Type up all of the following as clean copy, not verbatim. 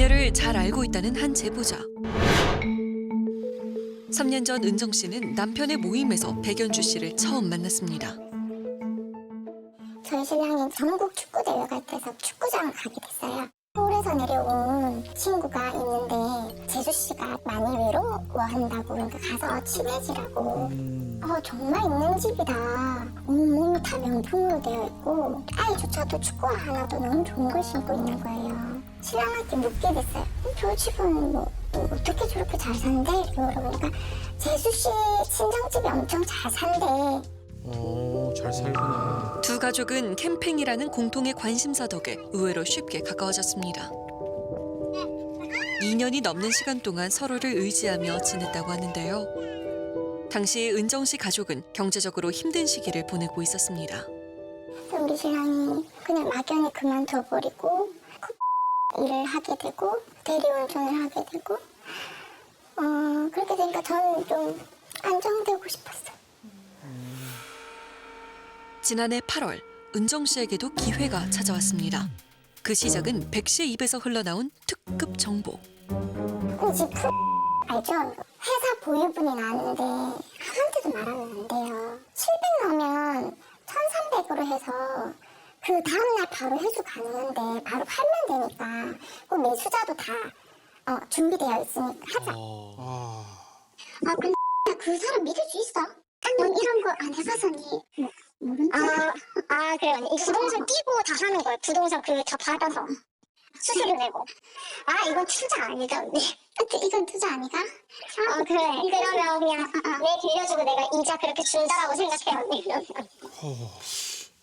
빈계를 잘 알고 있다는 한 제보자. 3년 전 은정 씨는 남편의 모임에서 백연주 씨를 처음 만났습니다. 저희 신랑이 전국 축구대회 갈 때서 축구장을 가게 됐어요. 서울에서 내려온 친구가 있는데 재수 씨가 많이 외로워한다고 그러니까 가서 친해지라고. 정말 있는 집이다. 온몸이 다 명품으로 되어 있고 아이조차도 축구화 하나도 너무 좋은 걸 신고 있는 거예요. 신랑한테 묻게 됐어요. 저 집은 뭐 어떻게 저렇게 잘 산대? 그러니까 재수 씨 친정집이 엄청 잘 산대. 잘 살구나. 두 가족은 캠핑이라는 공통의 관심사 덕에 의외로 쉽게 가까워졌습니다. 2년이 넘는 시간 동안 서로를 의지하며 지냈다고 하는데요. 당시 은정 씨 가족은 경제적으로 힘든 시기를 보내고 있었습니다. 우리 신랑이 그냥 막연히 그만둬버리고 일을 하게 되고 대리운전을 하게 되고 그렇게 되니까 저는 좀 안정되고 싶었어요. 지난해 8월 은정 씨에게도 기회가 찾아왔습니다. 그 시작은 백 씨의 입에서 흘러나온 특급 정보. 집 알죠? 회사 보유분이 나왔는데 아무한테도 말하면 안 돼요. 700 넣으면 1300으로 해서 그 다음날 바로 회수 가능한데 바로 팔면 되니까 그 매수자도 다 준비되어 있으니까 하자. 근데 그 사람 믿을 수 있어? 넌 이런 거 안 해봐서니 그래요. 이 부동산 띄고 다 하는 거예요. 부동산 다 받아서 수수료 내고. 이건 투자 아니다 언니. 이건 투자 아니가? 그래. 그러면 그냥 내 빌려주고 내가 이자 그렇게 준다라고 생각해 언니.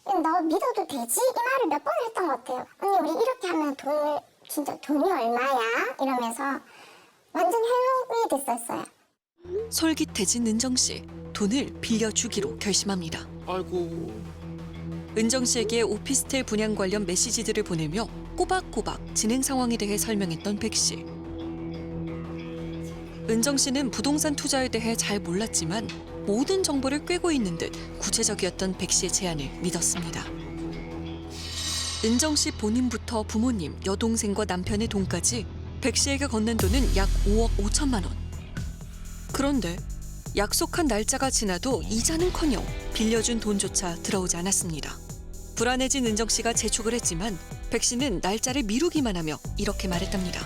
너 믿어도 되지? 이 말을 몇 번 했던 것 같아요. 언니 우리 이렇게 하면 진짜 돈이 얼마야? 이러면서 완전 해먹이 됐었어요. 솔깃해진 은정 씨, 돈을 빌려주기로 결심합니다. 아이고. 은정 씨에게 오피스텔 분양 관련 메시지들을 보내며 꼬박꼬박 진행 상황에 대해 설명했던 백 씨. 은정 씨는 부동산 투자에 대해 잘 몰랐지만 모든 정보를 꿰고 있는 듯 구체적이었던 백 씨의 제안을 믿었습니다. 은정 씨 본인부터 부모님, 여동생과 남편의 돈까지 백 씨에게 건넨 돈은 약 5억 5천만 원. 그런데 약속한 날짜가 지나도 이자는커녕 빌려준 돈조차 들어오지 않았습니다. 불안해진 은정 씨가 재촉을 했지만 백 씨는 날짜를 미루기만 하며 이렇게 말했답니다.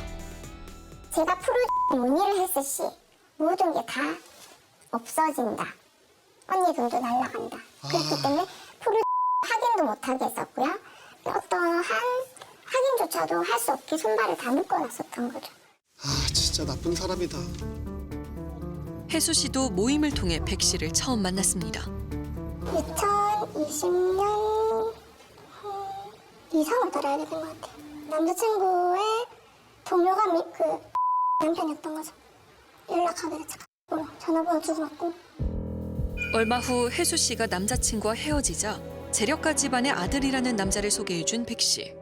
제가 문의를 했을 시 모든 게 다 없어진다. 언니 돈도 날라간다. 그렇기 때문에 확인도 못하게 했었고요. 어떠한 확인조차도 할 수 없게 손발을 다 묶어놨었던 거죠. 진짜 나쁜 사람이다. 혜수 씨도 모임을 통해 백 씨를 처음 만났습니다. 2020년 2, 3월 달에 알게 된 것 같아요. 남자친구의 동료가 남편이었던 거죠. 연락하게 됐죠. 전화번호 주고받고. 얼마 후 혜수 씨가 남자친구와 헤어지자 재력가 집안의 아들이라는 남자를 소개해준 백 씨.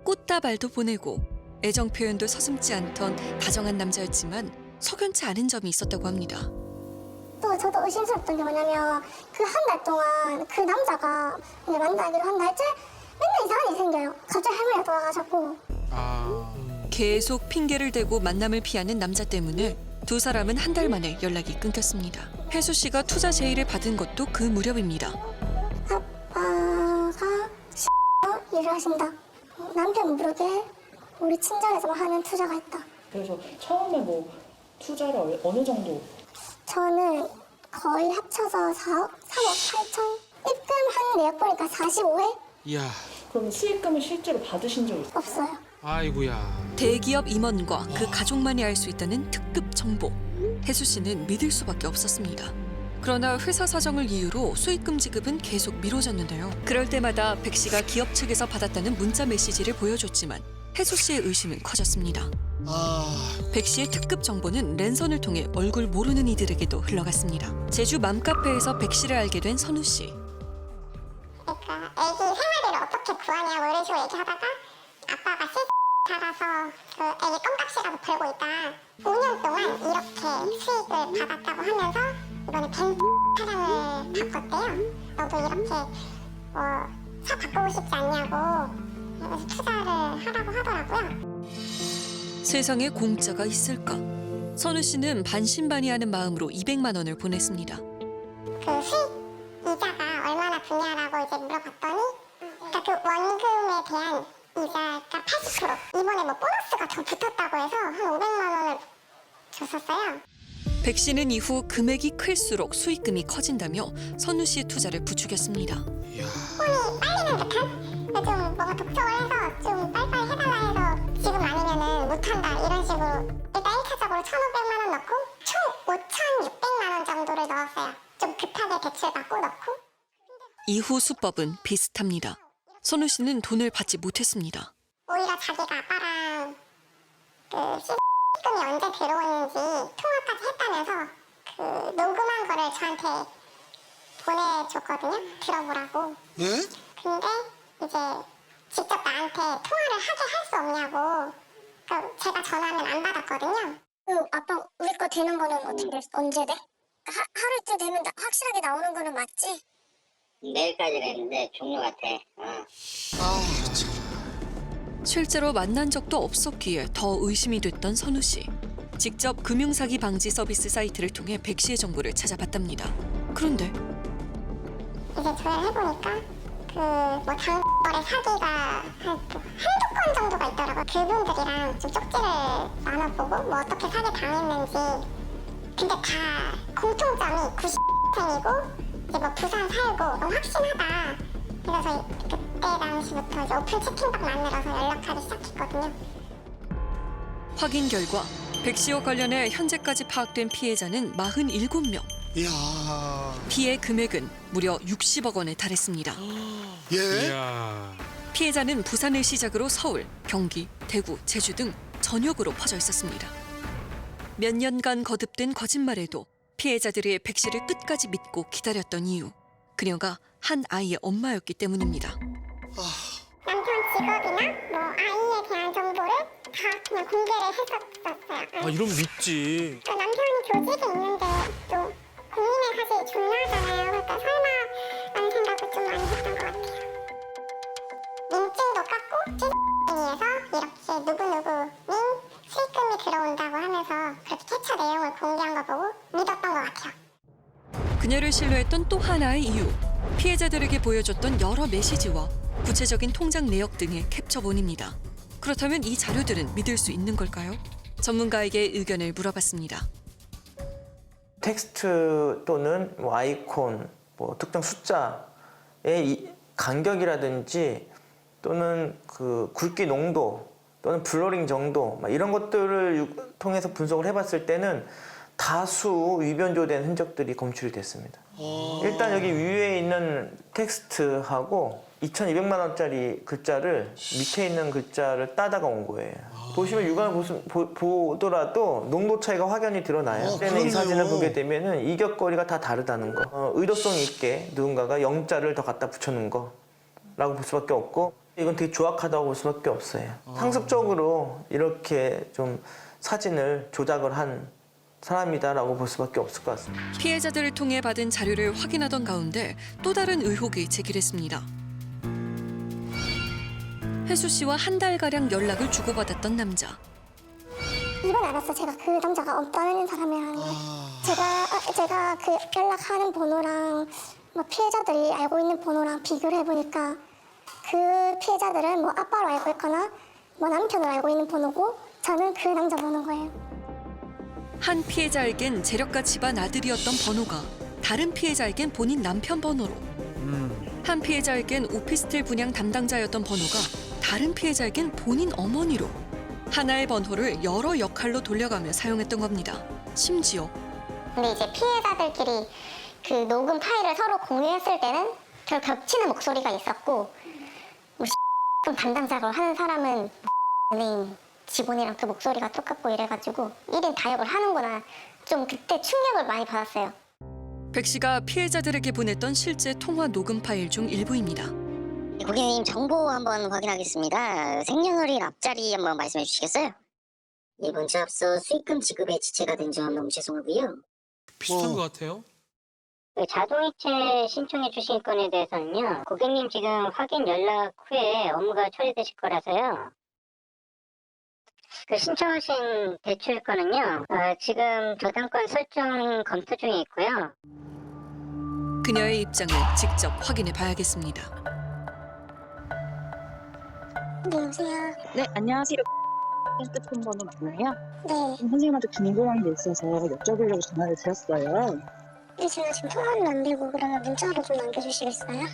꽃다발도 보내고 애정 표현도 서슴지 않던 다정한 남자였지만 석연치 않은 점이 있었다고 합니다. 또 저도 의심스럽던 게 뭐냐면 그 한 달 동안 그 남자가 만나기로 한 날째 맨날 이상한 일이 생겨요. 갑자기 할머니가 돌아가셨고. 계속 핑계를 대고 만남을 피하는 남자 때문에 두 사람은 한 달 만에 연락이 끊겼습니다. 혜수 씨가 투자 제의를 받은 것도 그 무렵입니다. 아빠가 일을 하신다. 남편 무릎에 우리 친정에서 하는 투자가 있다. 그래서 처음에 뭐 투자를 어느 정도? 저는 거의 합쳐서 3억 8천? 입금한 내역 보니까 45회? 이야. 그럼 수익금을 실제로 받으신 적 있어요? 없어요. 아이고야. 대기업 임원과 그 가족만이 알 수 있다는 특급 정보. 혜수 씨는 믿을 수밖에 없었습니다. 그러나 회사 사정을 이유로 수익금 지급은 계속 미뤄졌는데요. 그럴 때마다 백 씨가 기업 측에서 받았다는 문자 메시지를 보여줬지만 혜수 씨의 의심은 커졌습니다. 백 씨의 특급 정보는 랜선을 통해 얼굴 모르는 이들에게도 흘러갔습니다. 제주 맘카페에서 백 씨를 알게 된 선우 씨. 그러니까 애기 생활비를 어떻게 구하냐 뭐 이런 식으로 얘기하다가 아빠가 살아서 그 애기 껌값이라도 벌고 있다. 5년 동안 이렇게 수익을 받았다고 하면서 이번에 벤츠 차량을 바꿨대요. 너도 이렇게 차 바꾸고 싶지 않냐고 그래서 투자를 하라고 하더라고요. 세상에 공짜가 있을까? 선우 씨는 반신반의하는 마음으로 200만 원을 보냈습니다. 그 수익 이자가 얼마나 분야라고 이제 물어봤더니 그러니까 그 원금에 대한 이자가 80%. 이번에 뭐 보너스가 더 붙었다고 해서 한 500만 원을 줬었어요. 백 씨는 이후 금액이 클수록 수익금이 커진다며 선우 씨의 투자를 부추겼습니다. 이야. 손이 빨리는 듯한? 좀 뭔가 독촉을 해서 좀 빨리빨리 해달라 해서 지금 아니면은 못한다 이런 식으로 일단 1차적으로 1,500만 원 넣고 총 5,600만 원 정도를 넣었어요. 좀 급하게 대출받고 넣고. 이후 수법은 비슷합니다. 선우 씨는 돈을 받지 못했습니다. 오히려 자기가 아빠랑 그 시금이 언제 들어오는지 통화까지 했다면서 그 녹음한 거를 저한테 보내줬거든요. 들어보라고. 예? 근데 이제 직접 나한테 통화를 하게 할 수 없냐고. 그러니까 제가 전화하면 안 받았거든요. 아빠 우리 거 되는 거는 어떻게 됐어? 언제 돼? 하루쯤 되면 확실하게 나오는 거는 맞지? 내일까지는 했는데 종료 같아. 아, 참. 실제로 만난 적도 없었기에 더 의심이 됐던 선우 씨. 직접 금융사기 방지 서비스 사이트를 통해 백 씨의 정보를 찾아봤답니다. 그런데 이제 조회를 해보니까 그뭐 장거래 사기가 한두 건 정도가 있더라고요. 그분들이랑 좀 쪽지를 나눠보고 뭐 어떻게 사기 당했는지. 근데 다 공통점이 90생이고 이제 뭐 부산 살고 너무 확신하다. 그래서 그때 당시부터 이제 오픈 채팅방 만들어서 연락하기 시작했거든요. 확인 결과 백 씨와 관련해 현재까지 파악된 피해자는 47명. 이야. 피해 금액은 무려 60억 원에 달했습니다. 예? 이야. 피해자는 부산을 시작으로 서울, 경기, 대구, 제주 등 전역으로 퍼져 있었습니다. 몇 년간 거듭된 거짓말에도 피해자들이 백 씨를 끝까지 믿고 기다렸던 이유. 그녀가 한 아이의 엄마였기 때문입니다. 남편 직업이나 뭐 아이에 대한 정보를 다 그냥 공개를 했었어요. 아, 이러면 믿지. 그 남편이 교직에 있는데 또 공인의 사실이 중요하잖아요. 그러니까 설마 라는 생각을 좀 많이 했던 것 같아요. 민증도 깎고 시중에서 이렇게 누구누구는 수익금이 들어온다고 하면서 그렇게 캐처 내용을 공개한 거 보고 믿었던 것 같아요. 그녀를 신뢰했던 또 하나의 이유. 피해자들에게 보여줬던 여러 메시지와 구체적인 통장 내역 등의 캡처본입니다. 그렇다면 이 자료들은 믿을 수 있는 걸까요? 전문가에게 의견을 물어봤습니다. 텍스트 또는 뭐 아이콘, 뭐 특정 숫자의 이 간격이라든지 또는 그 굵기 농도 또는 블러링 정도 이런 것들을 통해서 분석을 해봤을 때는 다수 위변조된 흔적들이 검출이 됐습니다. 일단 여기 위에 있는 텍스트하고 2,200만 원짜리 글자를 밑에 있는 글자를 따다가 온 거예요. 보시면 육안을 보더라도 농도 차이가 확연히 드러나요. 그때는 이 그러네요. 사진을 보게 되면은 이격거리가 다 다르다는 거. 의도성 있게 누군가가 영자를 더 갖다 붙여놓은 거라고 볼 수밖에 없고 이건 되게 조악하다고 볼 수밖에 없어요. 상습적으로 이렇게 좀 사진을 조작을 한 사람이다라고 볼 수밖에 없을 것 같습니다. 피해자들을 통해 받은 자료를 확인하던 가운데 또 다른 의혹이 제기됐습니다. 혜수 씨와 한 달가량 연락을 주고받았던 남자. 이번 알았어. 제가 그 남자가 없다는 사람이라는 걸. 제가 그 연락하는 번호랑 뭐 피해자들이 알고 있는 번호랑 비교를 해보니까 그 피해자들은 뭐 아빠로 알고 있거나 뭐 남편을 알고 있는 번호고 저는 그 남자 번호인 거예요. 한 피해자에겐 재력가 집안 아들이었던 번호가 다른 피해자에겐 본인 남편 번호로, 한 피해자에겐 오피스텔 분양 담당자였던 번호가 다른 피해자에겐 본인 어머니로 하나의 번호를 여러 역할로 돌려가며 사용했던 겁니다. 심지어 근데 이제 피해자들끼리 그 녹음 파일을 서로 공유했을 때는 별 겹치는 목소리가 있었고 뭐 담당자를 하는 사람은 은행 직원이랑 그 목소리가 똑같고 이래가지고 1인 다역을 하는구나. 좀 그때 충격을 많이 받았어요. 백 씨가 피해자들에게 보냈던 실제 통화 녹음 파일 중 일부입니다. 고객님 정보 한번 확인하겠습니다. 생년월일 앞자리 한번 말씀해 주시겠어요? 먼저 앞서 수익금 지급에 지체가 된 점 너무 죄송하고요. 비슷한 것 같아요. 자동이체 신청해 주실 건에 대해서는요. 고객님 지금 확인 연락 후에 업무가 처리되실 거라서요. 그 신청하신 대출건은요, 지금 저당권 설정 검토 중에 있고요. 그녀의 입장을 직접 확인해 봐야겠습니다. 네, 여보세요? 네, 안녕하세요. 핸드폰 번호 맞나요? 네. 선생님한테 궁금한 게 있어서 여쭤보려고 전화를 드렸어요. 근데 제가 지금 통화는 안 되고 그러면 문자로 좀 남겨주시겠어요?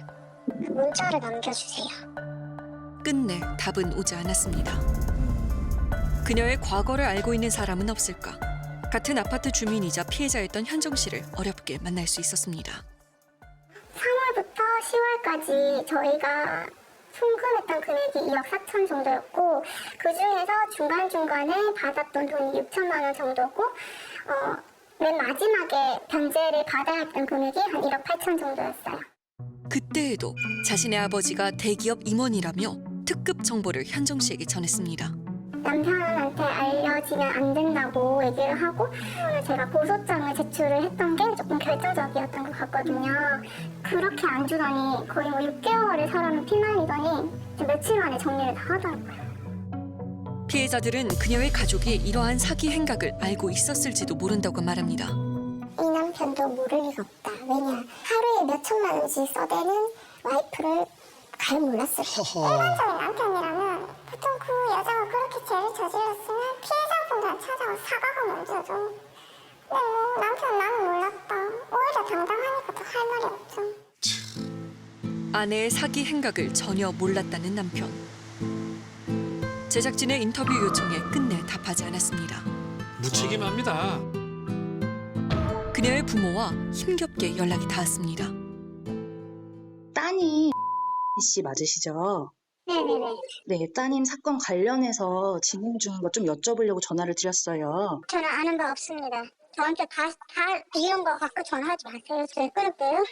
문자를 남겨주세요. 끝내 답은 오지 않았습니다. 그녀의 과거를 알고 있는 사람은 없을까? 같은 아파트 주민이자 피해자였던 현정 씨를 어렵게 만날 수 있었습니다. 3월부터 10월까지 저희가 송금했던 금액이 2억 4천 정도였고 그 중에서 중간중간에 받았던 돈이 6천만 원 정도고 맨 마지막에 변제를 받아야 했던 금액이 한 1억 8천 정도였어요. 그때에도 자신의 아버지가 대기업 임원이라며 특급 정보를 현정 씨에게 전했습니다. 남편한테 알려지면 안 된다고 얘기를 하고 제가 고소장을 제출을 했던 게 조금 결정적이었던 것 같거든요. 그렇게 안 주더니 거의 뭐 6개월을 사람을 피말리더니 며칠 만에 정리를 다 하더라고요. 피해자들은 그녀의 가족이 이러한 사기 행각을 알고 있었을지도 모른다고 말합니다. 이 남편도 모를 리가 없다. 왜냐 하루에 몇 천만 원씩 써대는 와이프를 잘 몰랐을 거예요. 일반적인 남편이라면 보통 그 여자가 그렇게 죄를 저질렀으면 피해자분들한테 찾아와 사과가 먼저죠. 근데 뭐 남편 나는 몰랐다. 오히려 당당하니까 더 할 말이 없죠. 아내의 사기 행각을 전혀 몰랐다는 남편. 제작진의 인터뷰 요청에 끝내 답하지 않았습니다. 무책임합니다. 그녀의 부모와 힘겹게 연락이 닿았습니다. 따님 씨 맞으시죠? 네네네. 네, 따님 사건 관련해서 진행 중인 거 좀 여쭤보려고 전화를 드렸어요. 저는 아는 바 없습니다. 저한테 다 이런 거 갖고 전화하지 마세요. 제가 끊을게요.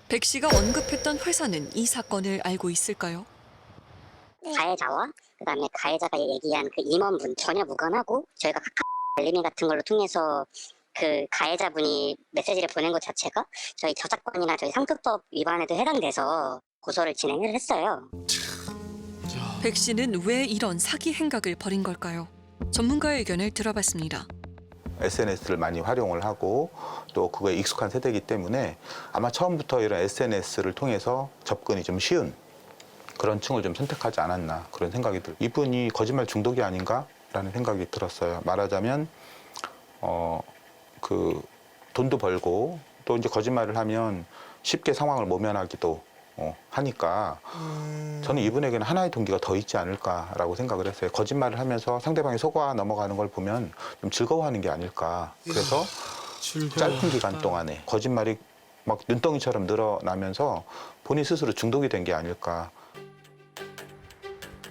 백 씨가 언급했던 회사는 이 사건을 알고 있을까요? 가해자와 그다음에 가해자가 얘기한 그 임원분 전혀 무관하고 저희가 카카오 알림이 같은 걸로 통해서 그 가해자분이 메시지를 보낸 것 자체가 저희 저작권이나 저희 상표법 위반에도 해당돼서 고소를 진행을 했어요. 백 씨는 왜 이런 사기 행각을 벌인 걸까요? 전문가의 의견을 들어봤습니다. SNS를 많이 활용을 하고 또 그거에 익숙한 세대이기 때문에 아마 처음부터 이런 SNS를 통해서 접근이 좀 쉬운 그런 층을 좀 선택하지 않았나 그런 생각이 들어요. 이분이 거짓말 중독이 아닌가라는 생각이 들었어요. 말하자면 그 돈도 벌고 또 이제 거짓말을 하면 쉽게 상황을 모면하기도 하니까 저는 이분에게는 하나의 동기가 더 있지 않을까라고 생각을 했어요. 거짓말을 하면서 상대방이 속아 넘어가는 걸 보면 좀 즐거워하는 게 아닐까. 그래서 짧은 기간 동안에 거짓말이 막 눈덩이처럼 늘어나면서 본인 스스로 중독이 된 게 아닐까.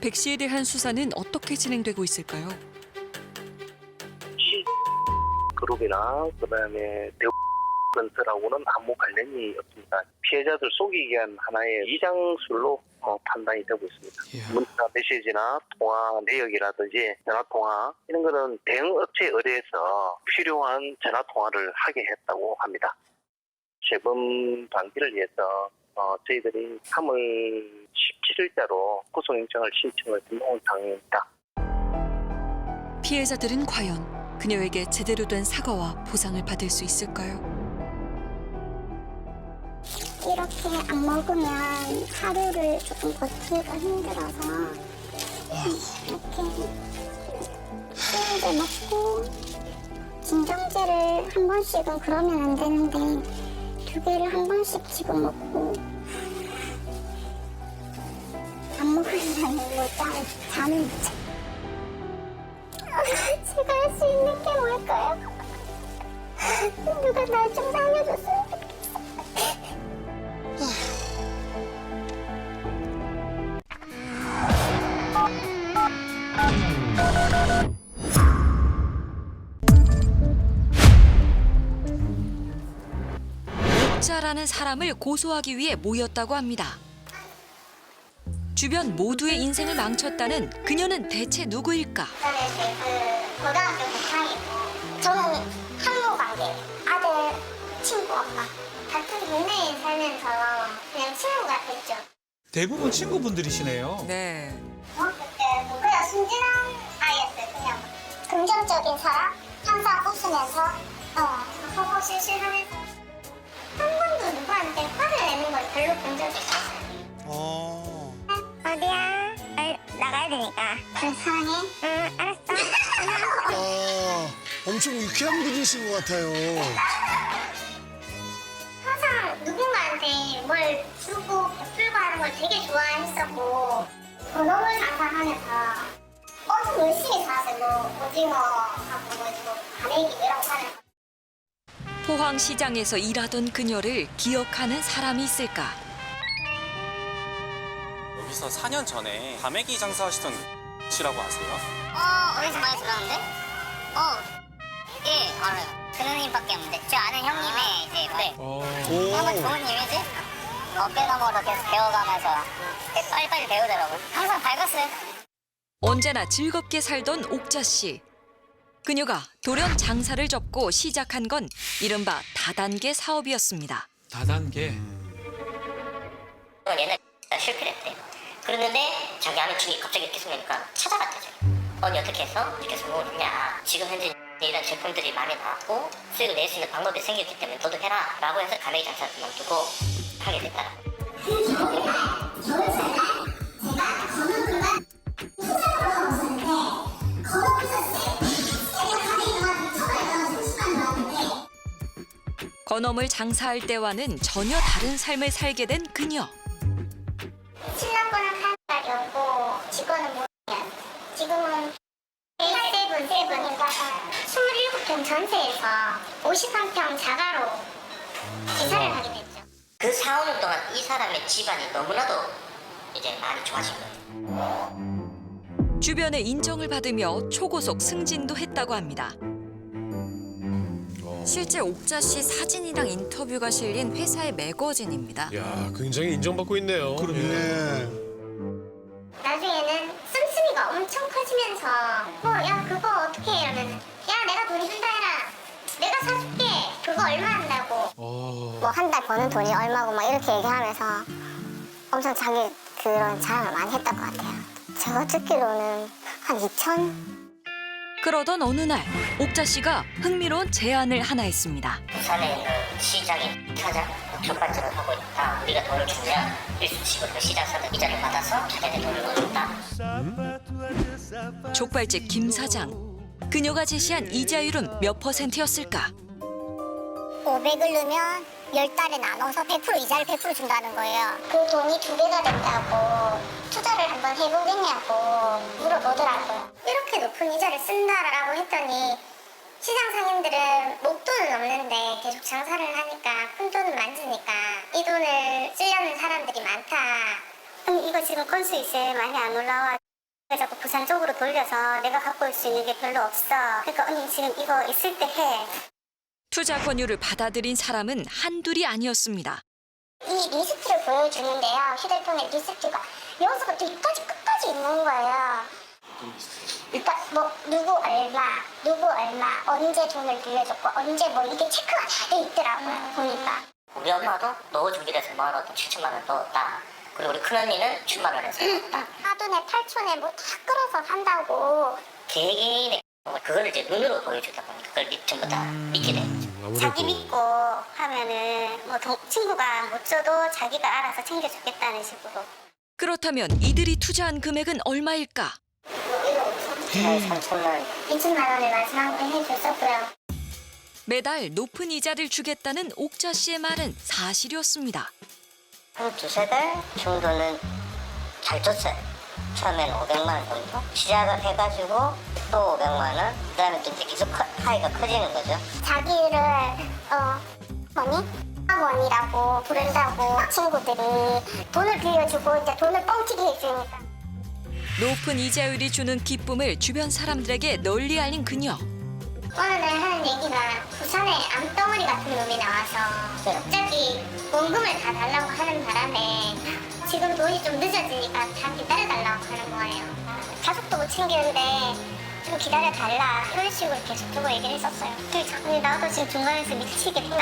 백 씨에 대한 수사는 어떻게 진행되고 있을까요? 그룹이나 그다음에 대우건설하고는 아무 관련이 없습니다. 피해자들 속이기 위한 하나의 이장술로 판단이 되고 있습니다. 문자 메시지나 통화 내역이라든지 전화 통화 이런 거는 대응 업체에 의뢰해서 필요한 전화 통화를 하게 했다고 합니다. 재범 방지를 위해서 저희들이 3월 17일자로 구속영장을 신청을 해놓은 상황입니다. 피해자들은 과연 그녀에게 제대로 된 사과와 보상을 받을 수 있을까요? 이렇게 안 먹으면 하루를 조금 버티기가 힘들어서 이렇게 수영제 먹고 진정제를 한 번씩은 그러면 안 되는데 2개를 한 번씩 지금 먹고 안 먹으면 뭐 잠을 못 자. 제가 할 수 있는 게 뭘까요? 누가 날 좀 살려줬으면 좋겠어. 목자라는 사람을 고소하기 위해 모였다고 합니다. 주변 모두의 인생을 망쳤다는 그녀는 대체 누구일까? 저는 그 고등학교 동창이고 저는 한모 관계 아들 친구 엄마 같은 동네에 살면서 그냥 친구가 됐죠. 대부분 친구분들이시네요. 네. 중학교 때 그냥 순진한 아이였어요. 그냥 긍정적인 사람, 항상 웃으면서 허허실실하면서 한 번도 누구한테 화를 내는 걸 별로 본 적이 없어요. 어디야? 나가야 되니까. 그래, 사랑해. 응, 알았어. 엄청 유쾌한 분이신 것 같아요. 항상 누군가한테 뭘 주고 베풀고 하는 걸 되게 좋아했었고 본업을 장사하면서 엄청 열심히 살았어요. 뭐 오징어하고 뭐 가래기 이런 거 하면서. 포항시장에서 일하던 그녀를 기억하는 사람이 있을까? 여기서 4년 전에 과메기 장사하시던 씨라고 아세요? 어디서 많이 들었는데? 예, 알아요. 그 누님밖에 없는데. 저 아는 형님의 이제 한번 좋은 이미지? 어깨너머로 계속 배워가면서 빨리빨리 배우더라고요. 항상 밝았어요. 언제나 즐겁게 살던 옥자 씨. 그녀가 돌연 장사를 접고 시작한 건 이른바 다단계 사업이었습니다. 다단계. 옛날에 실패했대. 그러는데 자기 아는 친구가 갑자기 이렇게 생기니까 찾아갔대죠. 언니 어떻게 해서 이렇게 성공을 했냐. 지금 현재 이런 제품들이 많이 나왔고 수익을 낼 수 있는 방법이 생겼기 때문에 너도 해라 라고 해서 과메기 장사를 그만두고 하게 됐더라고요. 건어물 장사할 때와는 전혀 다른 삶을 살게 된 그녀. 신랑분은 칼날이었고 직원은 뭐냐. 지금은 세븐이니까 27평 전세에서 51평 자가로 이사를 하게 됐죠. 그 4, 5년 동안 이 사람의 집안이 너무나도 이제 많이 좋아진 거예요. 주변의 인정을 받으며 초고속 승진도 했다고 합니다. 실제 옥자 씨 사진이랑 인터뷰가 실린 회사의 매거진입니다. 야, 굉장히 인정받고 있네요. 네. 나중에는 씀씀이가 엄청 커지면서 야 그거 어떻게 해? 이러면 야 내가 돈 준다 해라. 내가 사줄게. 그거 얼마 한다고. 뭐 한 달 버는 돈이 얼마고 막 이렇게 얘기하면서 엄청 자기 그런 자랑을 많이 했던 것 같아요. 제가 듣기로는 한 2천? 그러던 어느 날 옥자 씨가 흥미로운 제안을 하나 했습니다. 부산에 있는 시장인 사장 족발집을 하고 있다. 우리가 돈을 주면 일수식으로 그 시장 사장 이자를 받아서 자기네 돈을 넣어준다. 족발집 김 사장. 그녀가 제시한 이자율은 몇 %였을까? 500을 넣으면 10달에 나눠서 100% 이자를 100% 준다는 거예요. 그 돈이 2배가 된다고 투자를 한번 해보겠냐고 물어보더라고요. 이렇게 높은 이자를 쓴다라고 했더니 시장 상인들은 목돈은 없는데 계속 장사를 하니까 큰 돈은 만지니까 이 돈을 쓰려는 사람들이 많다. 이거 지금 건수 이제 많이 안 올라와. 자꾸 부산 쪽으로 돌려서 내가 갖고 올 수 있는 게 별로 없어. 그러니까 언니 지금 이거 있을 때 해. 투자 권유를 받아들인 사람은 한둘이 아니었습니다. 이 리스트를 보여주는데요. 휴대폰에 리스트가 여기서부터 여기까지 끝까지 있는 거예요. 일단 뭐 누구 얼마, 언제 돈을 빌려줬고 언제 뭐 이게 체크가 다 돼 있더라고요. 보니까. 우리 엄마도 넣어주기로 해서 모아놓았던 7천만 원 넣었다. 그리고 우리 큰언니는 10만 원 해서 넣었다. 하돈에 8촌에 뭐 다 끌어서 산다고. 개개인의 그걸 이제 눈으로 보여주다 보니까 그걸 전부 다 믿게 되는 거죠. 자기 믿고 하면은 뭐 친구가 못 줘도 자기가 알아서 챙겨주겠다는 식으로. 그렇다면 이들이 투자한 금액은 얼마일까? 3천만 2천만 원을 마지막으로 해줬었고요. 매달 높은 이자를 주겠다는 옥자 씨의 말은 사실이었습니다. 한 두세 달 정도는 잘 줬어요. 처음에는 500만 원 정도 시작을 해가지고 또 500만 원 그다음에 또 이제 계속 하이가 커지는 거죠. 자기를 학원이라고 부른다고 친구들이 돈을 빌려주고 이제 돈을 뻥튀기 해주니까. 높은 이자율이 주는 기쁨을 주변 사람들에게 널리 알린 그녀. 어느 날 하는 얘기가 부산에 암덩어리 같은 놈이 나와서 갑자기 원금을 다 달라고 하는 바람에 지금 돈이 좀 늦어지니까 다 기다려달라고 하는 거예요. 가족도 못 챙기는데 좀 기다려달라 이런 식으로 계속 두고 얘기를 했었어요. 근데 나도 지금 중간에서 미치겠다.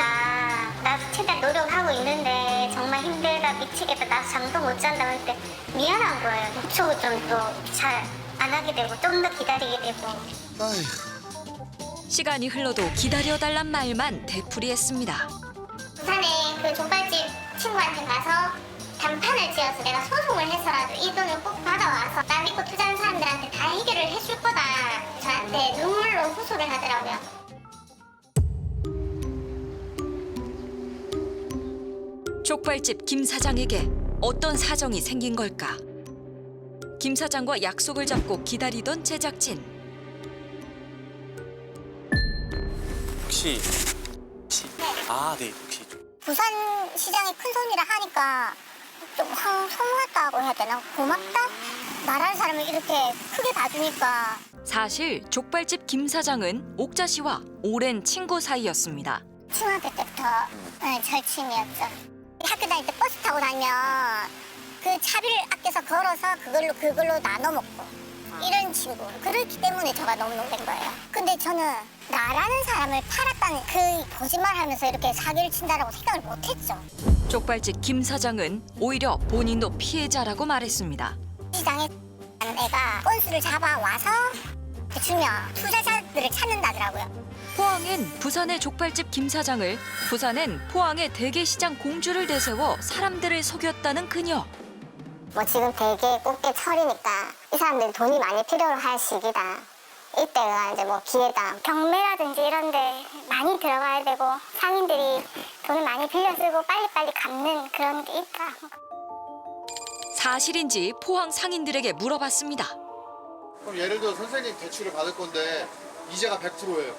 나도 최대한 노력하고 있는데 정말 힘들다 미치겠다. 나도 잠도 못 잔다. 그때 미안한 거예요. 그쪽은 좀 또 잘 안 하게 되고 좀 더 기다리게 되고. 아이고. 시간이 흘러도 기다려달란 말만 되풀이했습니다. 부산에 그 족발집 친구한테 가서 단판을 지어서 내가 소송을 해서라도 이 돈을 꼭 받아와서 나 믿고 투자한 사람들한테 다 해결을 해줄 거다. 저한테 눈물로 호소를 하더라고요. 족발집 김 사장에게 어떤 사정이 생긴 걸까? 김 사장과 약속을 잡고 기다리던 제작진. 혹시 네 혹시 부산 시장이 큰 손이라 하니까 좀 소모했다고 해야 되나? 고맙다? 말하는 사람을 이렇게 크게 봐주니까. 사실 족발집 김 사장은 옥자 씨와 오랜 친구 사이였습니다. 중학교 때부터 절친이었죠. 학교 다닐 때 버스 타고 다니면 그 차비를 아껴서 걸어서 그걸로 나눠 먹고 이런 친구. 그렇기 때문에 저가 너무 놀란 거예요. 근데 저는 나라는 사람을 팔았다는 그 거짓말하면서 이렇게 사기를 친다라고 생각을 못했죠. 족발집 김 사장은 오히려 본인도 피해자라고 말했습니다. 시장에 애가 건수를 잡아와서 주면 투자자들을 찾는다더라고요. 포항엔 부산의 족발집 김 사장을, 부산엔 포항의 대게시장 공주를 내세워 사람들을 속였다는 그녀. 뭐 지금 대게, 꽃게 철이니까 이 사람들이 돈이 많이 필요할 시기다. 이때가 이제 뭐 기회다. 경매라든지 이런 데 많이 들어가야 되고 상인들이 돈을 많이 빌려 쓰고 빨리빨리 갚는 그런 게 있다. 사실인지 포항 상인들에게 물어봤습니다. 그럼 예를 들어 선생님 대출을 받을 건데 이자가 100%예요.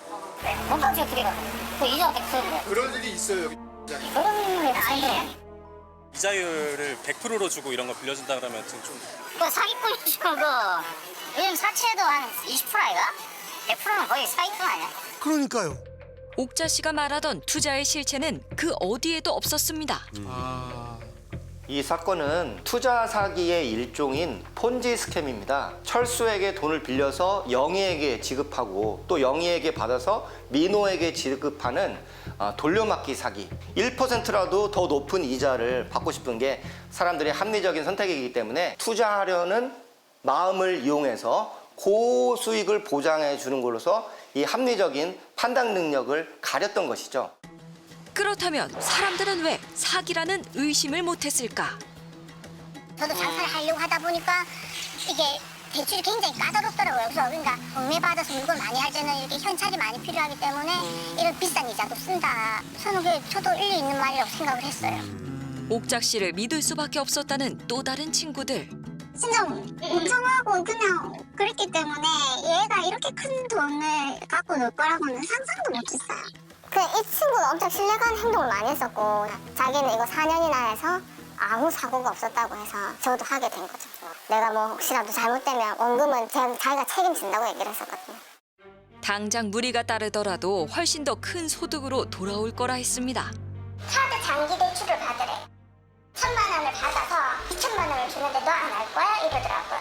뭔가 제 그래요. 그 이자가 100%인데. 그런 일이 있어요. 그런 게 아니에요. 이자율을 100%로 주고 이런 거 빌려준다 그러면 좀 그 사기꾼이죠 그거. 요즘 사채도 한 20% 아이가? 100%는 거의 사기꾼 아니야? 그러니까요. 옥자 씨가 말하던 투자의 실체는 그 어디에도 없었습니다. 이 사건은 투자 사기의 일종인 폰지 스캠입니다. 철수에게 돈을 빌려서 영희에게 지급하고 또 영희에게 받아서 민호에게 지급하는 돌려막기 사기. 1%라도 더 높은 이자를 받고 싶은 게 사람들의 합리적인 선택이기 때문에 투자하려는 마음을 이용해서 고수익을 보장해 주는 걸로서 이 합리적인 판단 능력을 가렸던 것이죠. 그렇다면 사람들은 왜 사기라는 의심을 못했을까? 저도 장사를 하려고 하다 보니까 이게 대출이 굉장히 까다롭더라고요. 그래서 그러니까 경매 받아서 물건 많이 할 때는 이렇게 현찰이 많이 필요하기 때문에 이런 비싼 이자도 쓴다. 저는 저도 일리 있는 말이라고 생각을 했어요. 옥자 씨를 믿을 수밖에 없었다는 또 다른 친구들. 진짜 웅성하고 그냥 그랬기 때문에 얘가 이렇게 큰 돈을 갖고 놀 거라고는 상상도 못했어요. 이 친구가 엄청 신뢰가는 행동을 많이 했었고 자기는 이거 4년이나 해서 아무 사고가 없었다고 해서 저도 하게 된 거죠. 내가 뭐 혹시라도 잘못되면 원금은 자기가 책임진다고 얘기를 했었거든요. 당장 무리가 따르더라도 훨씬 더 큰 소득으로 돌아올 거라 했습니다. 카드 장기 대출을 받으래. 1,000만 원을 받아서 2,000만 원을 주는데 너 안 할 거야? 이러더라고요.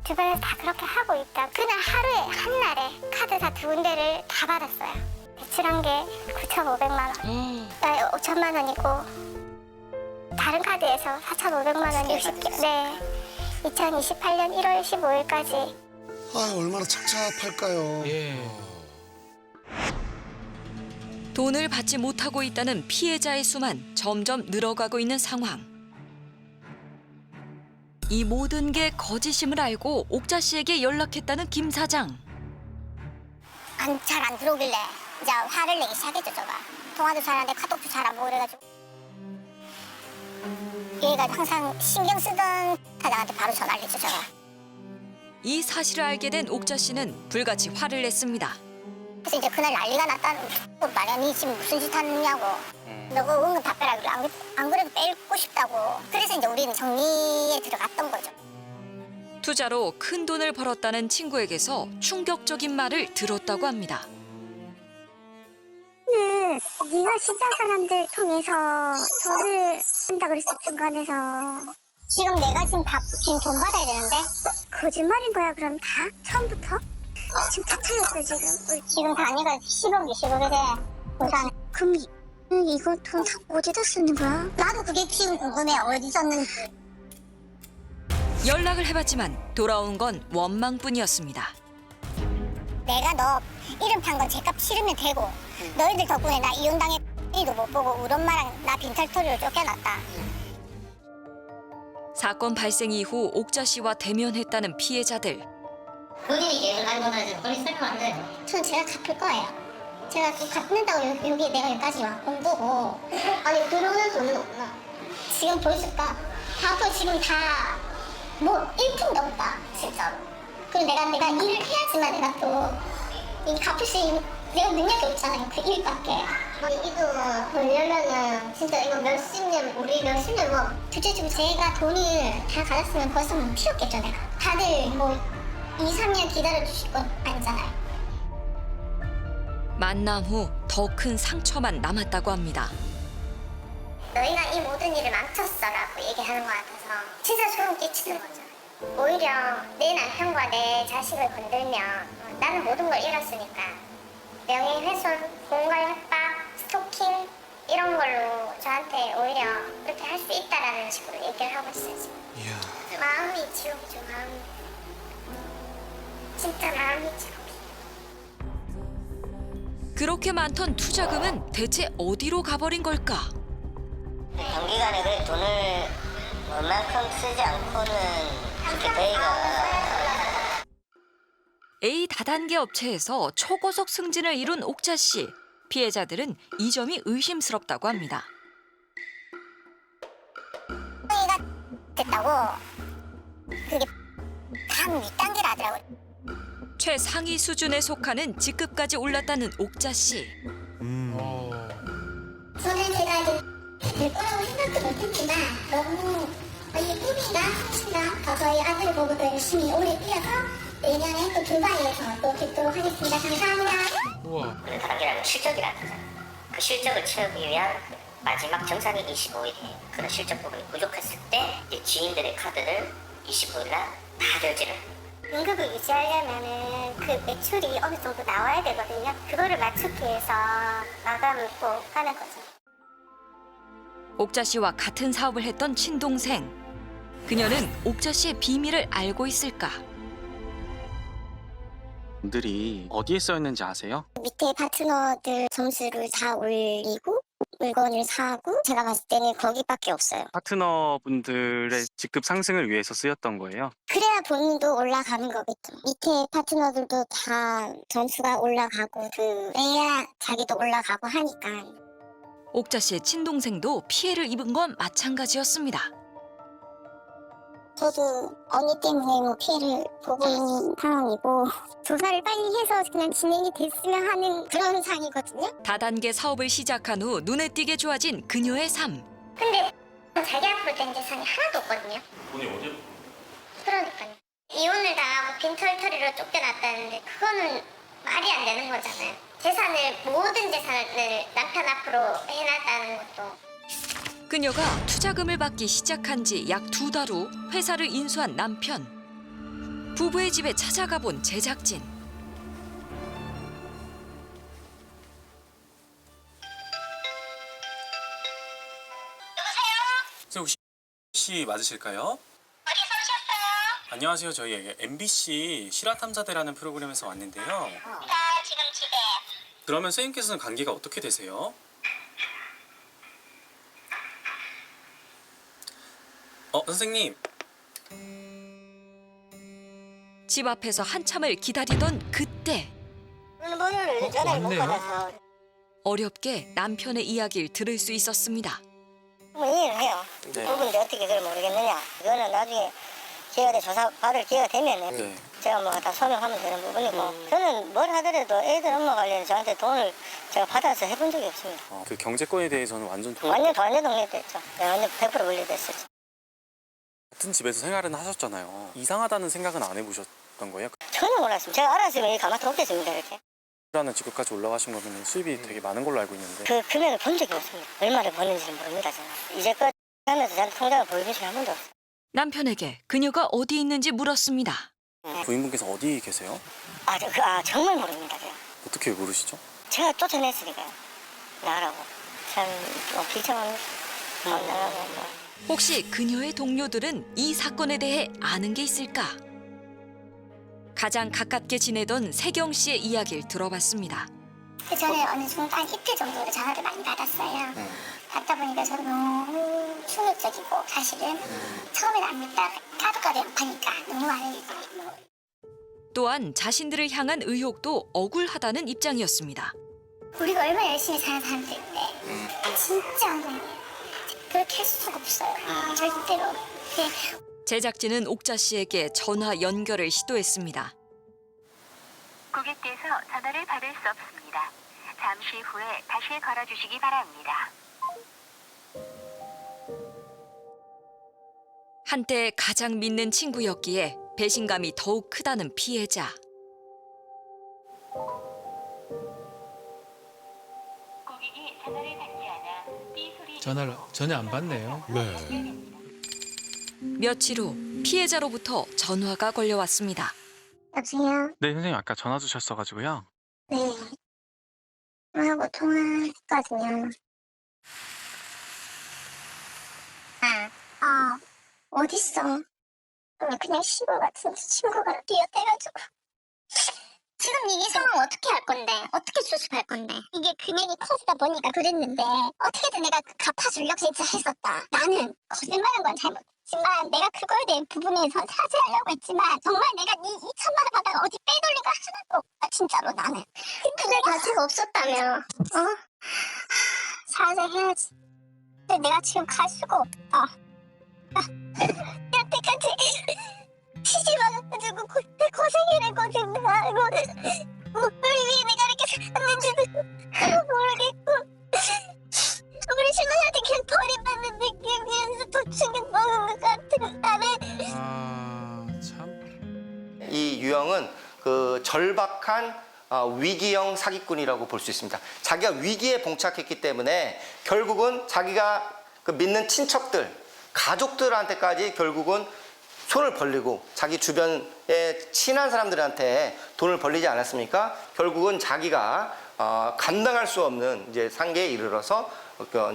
주변에서 다 그렇게 하고 있다. 그날 하루에 한날에 카드사 2군데를 다 받았어요. 대출한 게 9,500만 원. 나 5천만 원이고 다른 카드에서 4,500만 원 60개. 네. 2028년 1월 15일까지. 아, 얼마나 착잡할까요? 돈을 받지 못하고 있다는 피해자의 수만 점점 늘어가고 있는 상황. 이 모든 게 거짓임을 알고 옥자 씨에게 연락했다는 김 사장. 잘 안 들어오길래 이제 화를 내기 시작했죠. 저가 통화도 잘하는데 카톡도 잘 안 보고 그래가지고 얘가 항상 신경 쓰던 사장한테 바로 전화를 했죠. 저가 이 사실을 알게 된 옥자 씨는 불같이 화를 냈습니다. 그래서 이제 그날 난리가 났다는 말이야. 니 지금 무슨 짓 하느냐고. 너가 은근 답변하기로 안 그래도 빼고 싶다고. 그래서 이제 우리는 정리에 들어갔던 거죠. 투자로 큰 돈을 벌었다는 친구에게서 충격적인 말을 들었다고 합니다. 네가 시장 사람들 통해서 돈을 쓴다 그랬어. 중간에서. 지금 내가 지금 돈 받아야 되는데? 거짓말인 거야 그럼 다? 처음부터? 지금 다 틀렸어 지금. 지금 단위가 10억이 10억이래. 부산에. 그럼 이거 돈 어디다 쓰는 거야? 나도 그게 지금 궁금해. 어디 썼는지. 연락을 해봤지만 돌아온 건 원망뿐이었습니다. 내가 너 이름 판 건 제값 치르면 되고 너희들 덕분에 나 이혼당해 이도 못 보고 우리 엄마랑 나 빈털터리로 쫓겨났다. 사건 발생 이후 옥자 씨와 대면했다는 피해자들. 본인이 계속 알고 나서 본인 설명하는데 저는 제가 갚을 거예요. 제가 그 갚는다고 여기 내가 여기까지 온 거고. 아니 들어오는 돈은 없나? 지금 보여줄까? 다 앞으로 지금 다 뭐 1푼도 없다 진짜로. 그리고 내가 일을 해야지만 내가 또 이 갚을 수 있는 내가 능력이 없잖아요. 그 일밖에. 이도 벌려면은 진짜 이거 몇십 년 우리 몇십 년 뭐 둘째 중 제가 돈을 다 가졌으면 벌써 뭐 필요 없겠죠 내가. 다들 뭐 2, 3년 기다려주실 건 아니잖아요. 만남 후 더 큰 상처만 남았다고 합니다. 너희가 이 모든 일을 망쳤어라고 얘기하는 것 같아서 진짜 소름 끼치는 거죠. 오히려 내 남편과 내 자식을 건들면 나는 모든 걸 잃었으니까 명예훼손, 공갈 협박, 스토킹 이런 걸로 저한테 오히려 그렇게 할 수 있다라는 식으로 얘기를 하고 있어요 지금. 마음이 지옥이죠. 마음이. 진짜 마음이 지옥. 그렇게 많던 투자금은 대체 어디로 가버린 걸까? 단기간에 그 돈을 얼만큼 쓰지 않고는 이렇게 저희가 A 다단계 업체에서 초고속 승진을 이룬 옥자 씨. 피해자들은 이 점이 의심스럽다고 합니다. 승희가 됐다고 그게 강 윗단계라 하더라고요. 최상위 수준에 속하는 직급까지 올랐다는 옥자 씨. 저는 제가 이제 될 거라고 생각도 못했지만 너무 이 꿈이가 현실과 저희 아들 보고도 열심히 오래 뛰어서 내년에 또 두바이에서 또 뵙도록 하겠습니다. 감사합니다. 그 단계라는 실적이라는 거잖아요. 그 실적을 채우기 위한 그 마지막 정상이 25일에 그런 실적 부분이 부족했을 때 이제 지인들의 카드를 25일날 다 결제를 연급을 유지하려면은 그 매출이 어느 정도 나와야 되거든요. 그거를 맞추기 위해서 마감을 꼭 하는 거죠. 옥자 씨와 같은 사업을 했던 친동생. 그녀는 옥자 씨의 비밀을 알고 있을까? 분들이 어디에 써있는지 아세요? 밑에 파트너들 점수를 다 올리고 물건을 사고 제가 봤을 때는 거기밖에 없어요. 파트너분들의 직급 상승을 위해서 쓰였던 거예요. 그래야 본인도 올라가는 거겠죠. 밑에 파트너들도 다 점수가 올라가고 그래야 자기도 올라가고 하니까. 옥자 씨의 친동생도 피해를 입은 건 마찬가지였습니다. 저도 언니 때문에 뭐 피해를 보고 있는 상황이고 조사를 빨리 해서 그냥 진행이 됐으면 하는 그런 상황이거든요. 다단계 사업을 시작한 후 눈에 띄게 좋아진 그녀의 삶. 근데 자기 앞으로 된 재산이 하나도 없거든요. 돈이 어디로? 그러니까요. 이혼을 당하고 빈털터리로 쫓겨났다는데 그거는 말이 안 되는 거잖아요. 모든 재산을 남편 앞으로 해놨다는 것도. 그녀가 투자금을 받기 시작한 지 약 2달 후 회사를 인수한 남편. 부부의 집에 찾아가 본 제작진. 혹시 맞으실까요? 어디서 오셨어요? 안녕하세요. 저희 MBC 실화탐사대라는 프로그램에서 왔는데요. 지금 집에. 그러면 선생님께서는 관계가 어떻게 되세요? 선생님. 집 앞에서 한참을 기다리던 그때 번호를 전화를 못 받아서. 어렵게 남편의 이야기를 들을 수 있었습니다. 뭐 이해를 해요. 네. 부분인데 어떻게 그걸 모르겠느냐. 이거는 나중에 기회가 조사 받을 기회가 되면은 네. 제가 뭐 다 설명하면 되는 부분이고 저는 뭘 하더라도 애들 엄마 관련 저한테 돈을 제가 받아서 해본 적이 없습니다. 그 경제권에 대해서는 완전 독립됐죠. 네, 완전 100% 분리됐었죠. 같은 집에서 생활은 하셨잖아요. 이상하다는 생각은 안 해보셨던 거예요? 전혀 몰랐습니다. 제가 알았으면 이 가마도 없겠습니다. 이렇게. 라는 직급까지 올라가신 거면 수입이 되게 많은 걸로 알고 있는데 그 금액을 본 적이 없습니다. 얼마를 버는지는 모릅니다. 저는. 이제껏 하면서 저한테 통장을 보여준 적이 한 번도 없어요. 남편에게 그녀가 어디 있는지 물었습니다. 부인분께서 어디 계세요? 정말 모릅니다. 제가. 어떻게 모르시죠? 제가 쫓아냈으니까요. 나가라고. 참 비참합니다. 나가고 혹시 그녀의 동료들은 이 사건에 대해 아는 게 있을까? 가장 가깝게 지내던 세경 씨의 이야기를 들어봤습니다. 그 전에 어느 정도 한 이틀 정도로 전화를 많이 받았어요. 받다 보니까 저는 너무 충격적이고 사실은 처음에는 안 믿다가 가득가득 양파니까 너무 많이 또한 자신들을 향한 의혹도 억울하다는 입장이었습니다. 우리가 얼마나 열심히 사는 사람들인데 진짜 엉망이에요. 그렇게 할 수가 없어요. 절대로. 제작진은 옥자 씨에게 전화 연결을 시도했습니다. 고객께서 전화를 받을 수 없습니다. 잠시 후에 다시 걸어주시기 바랍니다. 한때 가장 믿는 친구였기에 배신감이 더욱 크다는 피해자. 고객이 전화를 받지 않아 삐 소리 전화를 전혀 안 받네요. 네. 며칠 후 피해자로부터 전화가 걸려왔습니다. 여보세요? 네, 선생님 아까 전화 주셨어가지고요. 네. 하고 통화했거든요. 어딨어? 그냥 시골 같은데 친구가 뛰어대가지고. 지금 이 상황 어떻게 할 건데? 어떻게 수습할 건데? 이게 금액이 커지다 보니까 그랬는데 어떻게든 내가 갚아주려고 진짜 했었다. 나는 거짓말한 건 잘못했지만 내가 그거에 대한 부분에서 사죄하려고 했지만 정말 내가 이 2천만 원 받아가 어디 빼돌린 거 하나도 없다. 진짜로 나는. 그날 가치가 없었다며. 사죄해야지. 근데 내가 지금 갈 수가 없다. 여태까지 시집와가지고 고생이래 고생이라 알고 우리 위에 내가 이렇게 살았는지도 모르겠고 우리 신랑한테 그냥 버림받는 느낌이면서 더 충격 먹은 것 같은 나는. 아, 참. 이 유형은 그 절박한 위기형 사기꾼이라고 볼 수 있습니다. 자기가 위기에 봉착했기 때문에 결국은 자기가 그 믿는 친척들, 가족들한테까지 결국은 손을 벌리고 자기 주변에 친한 사람들한테 돈을 벌리지 않았습니까? 결국은 자기가 감당할 수 없는 이제 상계에 이르러서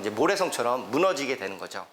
이제 모래성처럼 무너지게 되는 거죠.